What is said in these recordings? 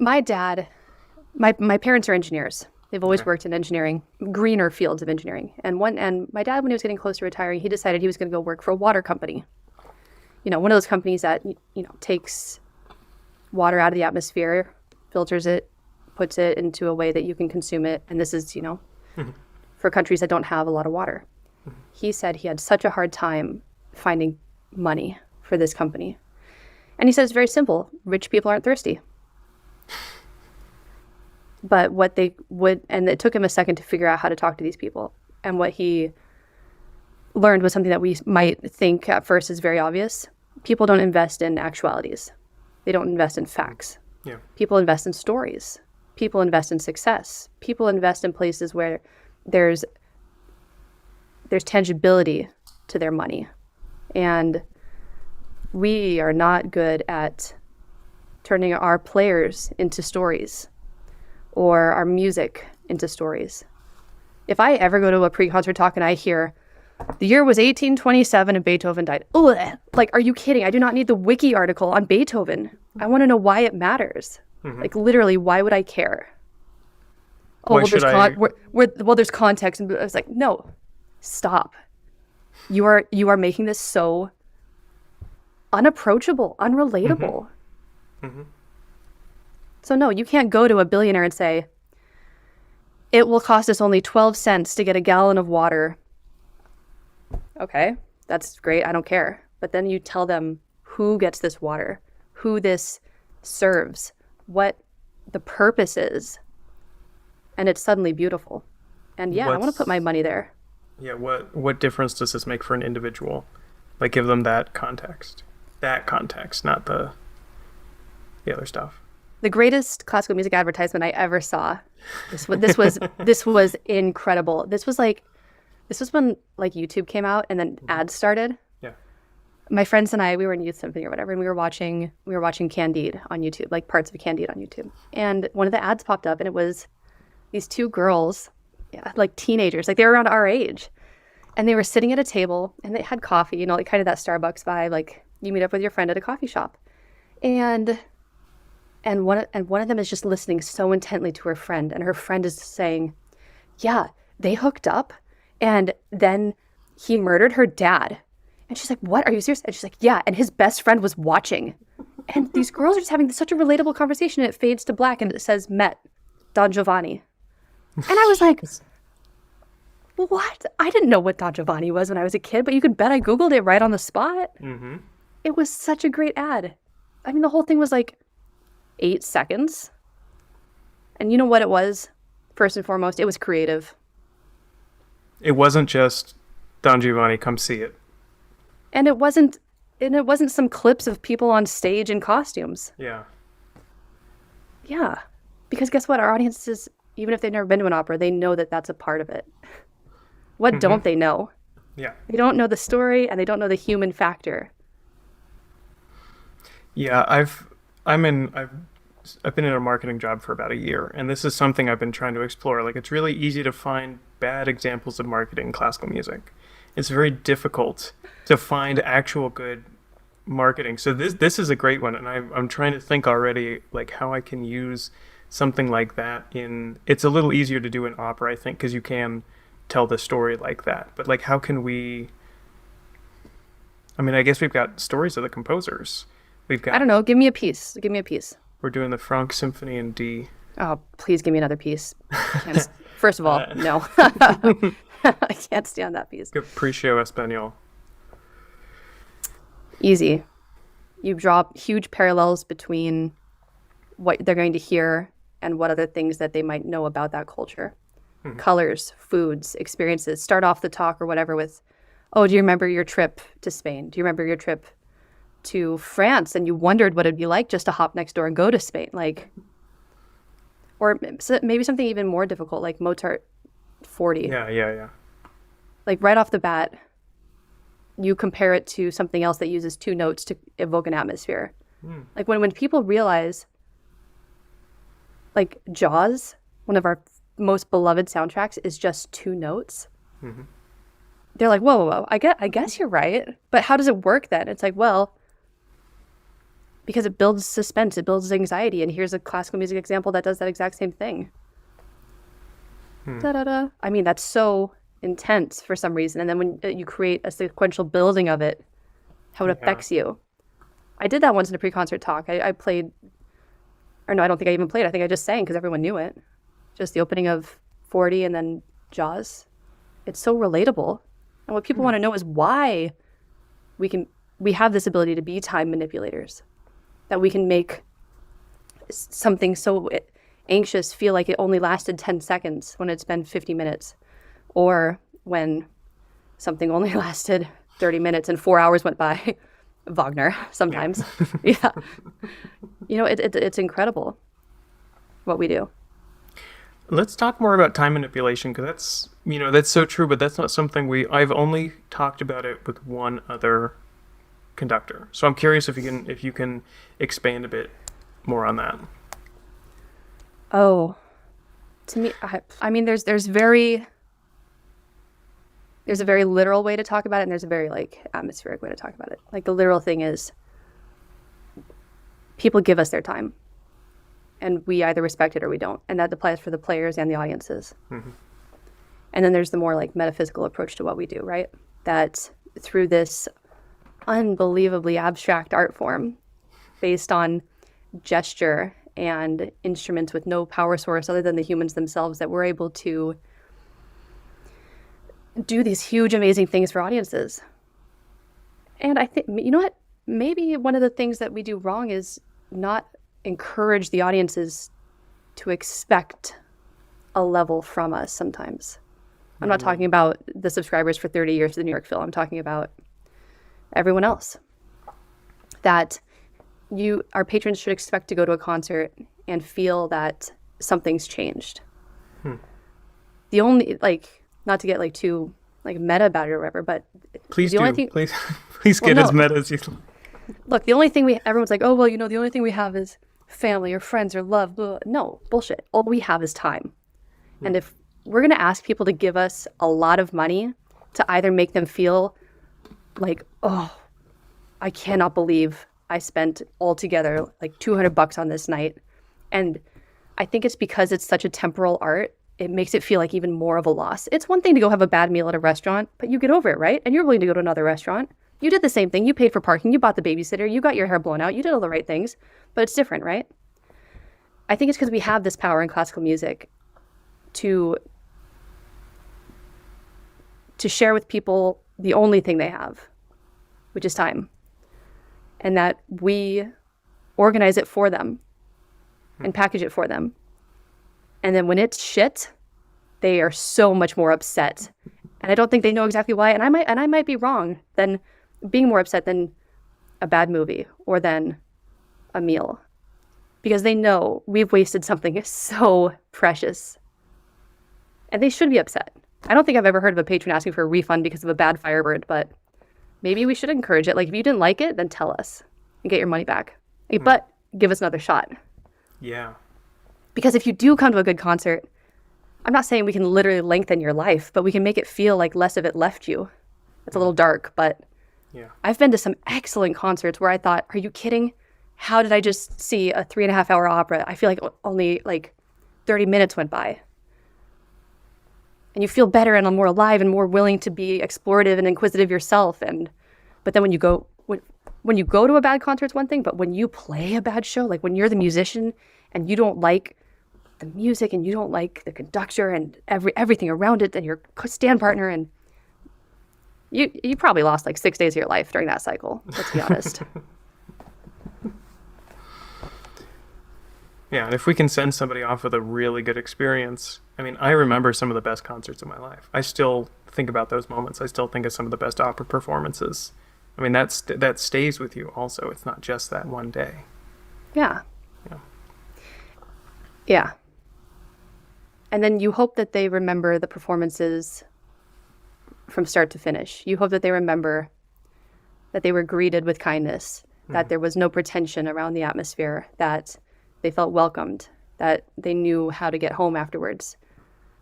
My dad, my parents are engineers. They've always Okay. worked in engineering, greener fields of engineering. And my dad, when he was getting close to retiring, he decided he was going to go work for a water company. One of those companies that takes water out of the atmosphere, filters it, puts it into a way that you can consume it. And this is, for countries that don't have a lot of water. He said he had such a hard time finding money for this company. And he said it's very simple. Rich people aren't thirsty. But what they would, and it took him a second to figure out how to talk to these people. And what he learned was something that we might think at first is very obvious. People don't invest in actualities. They don't invest in facts. Yeah. People invest in stories. People invest in success. People invest in places where there's tangibility to their money. And we are not good at turning our players into stories or our music into stories. If I ever go to a pre-concert talk and I hear, the year was 1827 and Beethoven died. Ugh, like, are you kidding? I do not need the wiki article on Beethoven. I want to know why it matters. Like, literally, why would I care? Oh, Why well, should I? there's context. And I was like, no, stop. You are making this so unapproachable, unrelatable. So no, you can't go to a billionaire and say, it will cost us only 12 cents to get a gallon of water. Okay, that's great. I don't care. But then you tell them who gets this water, who this serves, what the purpose is. And it's suddenly beautiful. And yeah, I want to put my money there. Yeah, what difference does this make for an individual? Like, give them that context. That context, not the other stuff. The greatest classical music advertisement I ever saw. This was incredible. This was when like YouTube came out and then ads started. Yeah. My friends and I, we were in youth symphony or whatever, and we were watching Candide on YouTube, like parts of Candide on YouTube. And one of the ads popped up, and it was these two girls, yeah, like teenagers, like they were around our age, and they were sitting at a table and they had coffee, like kind of that Starbucks vibe, like you meet up with your friend at a coffee shop, and one of them is just listening so intently to her friend, and her friend is saying, yeah, they hooked up and then he murdered her dad. And she's like, what, are you serious? And she's like, yeah, and his best friend was watching. And these girls are just having such a relatable conversation, and it fades to black and it says Met, Don Giovanni. And I was like, what? I didn't know what Don Giovanni was when I was a kid, but you could bet I Googled it right on the spot. It was such a great ad. I mean, the whole thing was like 8 seconds. And you know what it was? First and foremost, it was creative. It wasn't just Don Giovanni, come see it. And it wasn't some clips of people on stage in costumes. Yeah. Yeah. Because guess what? Our audiences, even if they've never been to an opera, they know that that's a part of it. What don't they know? Yeah. They don't know the story, and they don't know the human factor. Yeah, I've been in a marketing job for about a year, and this is something I've been trying to explore. Like, it's really easy to find bad examples of marketing in classical music. It's very difficult to find actual good marketing. So this is a great one, and I'm trying to think already, like, how I can use something like that it's a little easier to do in opera, I think, because you can tell the story like that. But like, how can we? I mean, I guess we've got stories of the composers. We've got. I don't know. Give me a piece. We're doing the Franck Symphony in D. Oh, please give me another piece. First of all, no. I can't stand that piece. Capriccio Espagnol. Easy. You draw huge parallels between what they're going to hear and what other things that they might know about that culture. Colors, foods, experiences. Start off the talk or whatever with, oh, do you remember your trip to Spain? Do you remember your trip to France and you wondered what it'd be like just to hop next door and go to Spain? Like, or maybe something even more difficult, like Mozart 40. Yeah. Like right off the bat, you compare it to something else that uses two notes to evoke an atmosphere. Like when people realize, like Jaws, one of our most beloved soundtracks, is just two notes. They're like, whoa. I guess you're right. But how does it work then? It's like, well, because it builds suspense, it builds anxiety. And here's a classical music example that does that exact same thing. Da-da-da. I mean, that's so intense for some reason. And then when you create a sequential building of it, how it affects you. I did that once in a pre-concert talk. I played, or no, I don't think I even played. I think I just sang because everyone knew it. Just the opening of 40 and then Jaws. It's so relatable. And what people want to know is why we have this ability to be time manipulators. That we can make something so anxious feel like it only lasted 10 seconds when it's been 50 minutes. Or when something only lasted 30 minutes and 4 hours went by. Wagner, sometimes. Yeah. You know, it's incredible what we do. Let's talk more about time manipulation, because that's so true, but that's not something I've only talked about it with one other conductor. So I'm curious if you can expand a bit more on that. Oh, to me, I mean, there's a very literal way to talk about it, and there's a very atmospheric way to talk about it. Like the literal thing is people give us their time, and we either respect it or we don't, and that applies for the players and the audiences. Mm-hmm. And then there's the more metaphysical approach to what we do, right? That through this unbelievably abstract art form based on gesture and instruments with no power source other than the humans themselves, that we're able to do these huge, amazing things for audiences. And I think, you know what? Maybe one of the things that we do wrong is not encourage the audiences to expect a level from us sometimes. I'm not talking about the subscribers for 30 years to the New York Phil. I'm talking about everyone else. That our patrons should expect to go to a concert and feel that something's changed. The only, not to get too meta about it or whatever, but please please get as meta as you like. Look, the only thing everyone's like, oh, well, the only thing we have is family or friends or love. Blah. No, bullshit. All we have is time. And if we're going to ask people to give us a lot of money to either make them feel like, oh, I cannot believe I spent altogether $200 on this night. And I think it's because it's such a temporal art. It makes it feel like even more of a loss. It's one thing to go have a bad meal at a restaurant, but you get over it, right? And you're willing to go to another restaurant. You did the same thing. You paid for parking. You bought the babysitter. You got your hair blown out. You did all the right things, but it's different, right? I think it's because we have this power in classical music to share with people the only thing they have, which is time. And that we organize it for them and package it for them. And then when it's shit, they are so much more upset. And I don't think they know exactly why. And I might be wrong than being more upset than a bad movie or than a meal. Because they know we've wasted something so precious. And they should be upset. I don't think I've ever heard of a patron asking for a refund because of a bad Firebird, but maybe we should encourage it. If you didn't like it, then tell us and get your money back. But give us another shot. Yeah. Because if you do come to a good concert, I'm not saying we can literally lengthen your life, but we can make it feel like less of it left you. It's a little dark, but yeah. I've been to some excellent concerts where I thought, are you kidding? How did I just see a 3.5-hour opera? I feel like only 30 minutes went by. And you feel better and more alive and more willing to be explorative and inquisitive yourself. But then when you go to a bad concert, it's one thing, but when you play a bad show, when you're the musician and you don't like the music and you don't like the conductor and everything around it and your stand partner, and you probably lost 6 days of your life during that cycle, let's be honest. Yeah, and if we can send somebody off with a really good experience, I remember some of the best concerts of my life. I still think about those moments. I still think of some of the best opera performances. That stays with you also. It's not just that one day. Yeah. Yeah. And then you hope that they remember the performances from start to finish. You hope that they remember that they were greeted with kindness, that there was no pretension around the atmosphere, that they felt welcomed, that they knew how to get home afterwards.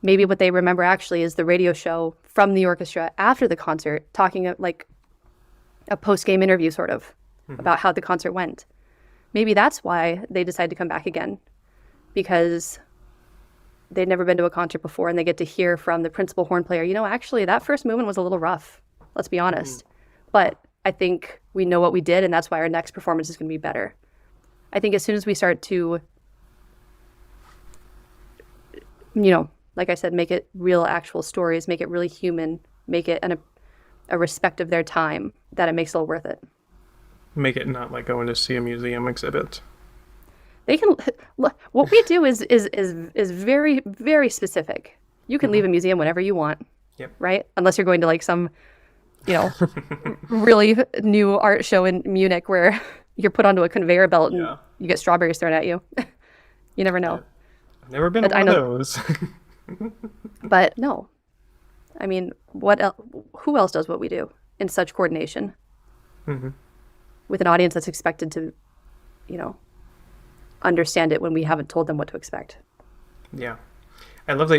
Maybe what they remember actually is the radio show from the orchestra after the concert, talking a post-game interview sort of about how the concert went. maybe that's why they decide to come back again, because they'd never been to a concert before and they get to hear from the principal horn player, actually that first movement was a little rough, let's be honest. But I think we know what we did, and that's why our next performance is going to be better. I think as soon as we start to, like I said, make it real actual stories, make it really human, make it a respect of their time, that it makes it all worth it. Make it not like going to see a museum exhibit. They can look, what we do is very, very specific. You can leave a museum whenever you want. Yep. Right? Unless you're going to like some, really new art show in Munich where you're put onto a conveyor belt and you get strawberries thrown at you. You never know. I've never been to one of those. But no. I mean, who else does what we do in such coordination? With an audience that's expected to, understand it when we haven't told them what to expect. Yeah. I love that